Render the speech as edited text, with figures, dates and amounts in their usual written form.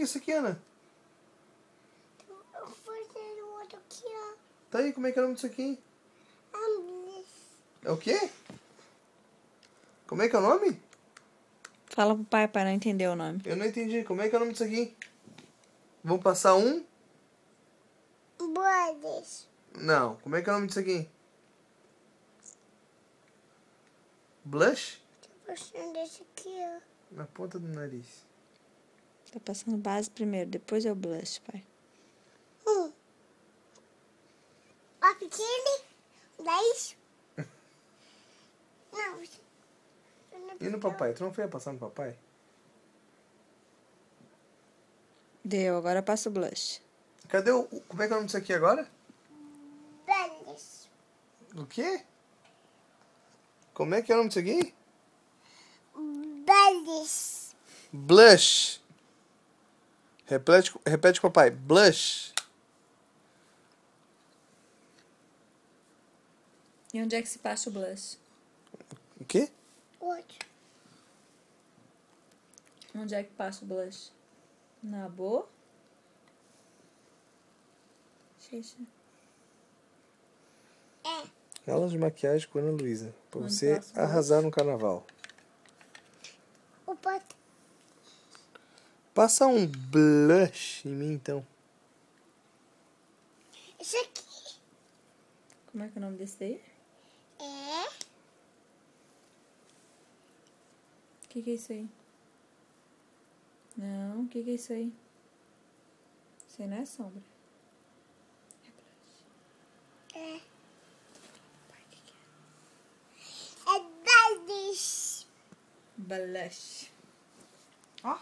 é isso aqui, Ana? Eu vou fazer o outro aqui, ó. Tá aí, como é que é o nome disso aqui? É o quê? Como é que é o nome? Fala pro pai para não entender o nome. Eu não entendi. Como é que é o nome disso aqui? Vamos passar um? Brothers. Não. Como é que é o nome disso aqui? Blush? Tô passando esse aqui, ó. Na ponta do nariz. Tá passando base primeiro, depois é o blush, pai. Ó, pequeno. 10. Não. E no papai? Tu não foi passar no papai? Deu, agora passa o blush. Cadê o... Como é que é o nome disso aqui agora? Brothers. O quê? Como é que é o nome disso aqui? Brothers. Blush. Repete com o papai. Blush. E onde é que se passa o blush? O quê? Outro. Onde é que passa o blush? Na boca? Xixi. É. Aulas de maquiagem com Ana Luísa. Pra Onde você passa o arrasar no carnaval. O pato. Passa um blush em mim, então. Esse aqui. Como é que é o nome desse daí? É. O que é isso aí? Não, o que é isso aí? Isso aí não é sombra. É. É brothers. Blush. Ó.